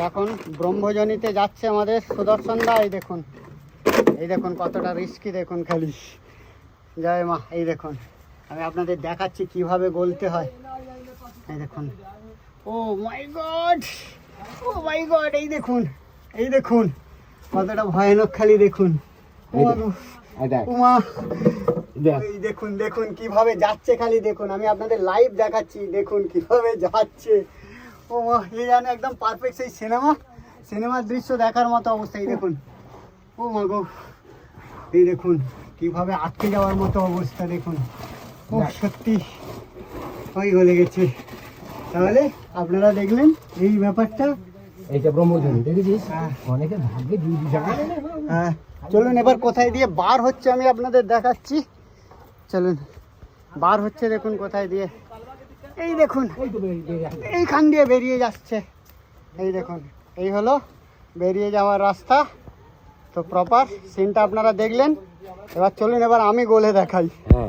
এখন ব্রহ্মজনীতে যাচ্ছে আমাদের সুদর্শন দা। এই দেখুন কতটা রিস্কি, দেখুন খালি। জয় মা। এই দেখুন আমি আপনাদের দেখাচ্ছি কিভাবে গলতে হয়। এই দেখুন, ও মাই গড, ও মাই গড, এই দেখুন কতটা ভয়ানক, খালি দেখুন। এই দেখুন কিভাবে যাচ্ছে, খালি দেখুন। আমি আপনাদের লাইভ দেখাচ্ছি, দেখুন কিভাবে যাচ্ছে। ও মা, এই যেন একদম পারফেক্ট সেই সিনেমার দৃশ্য দেখার মতো অবস্থা। এই দেখুন, ও মা গো, এই দেখুন কিভাবে আটকে যাওয়ার মতো অবস্থা, দেখুন। ও সত্যি ওই গলে গেছে। তাহলে আপনারা দেখলেন এই ব্যাপারটা। এইটা ব্রহ্মজনী দেখেছিস, অনেকে ভাগ্যে দিয়ে দিতে। হ্যাঁ, চলুন এবার কোথায় দিয়ে বার হচ্ছে আমি আপনাদের দেখাচ্ছি। চলুন, বার হচ্ছে, দেখুন কোথায় দিয়ে। এই দেখুন এইখান দিয়ে বেরিয়ে যাচ্ছে। এই দেখুন, এই হলো বেরিয়ে যাওয়ার রাস্তা। তো প্রপার সিনটা আপনারা দেখলেন। এবার চলুন, এবার আমি গলে দেখাই।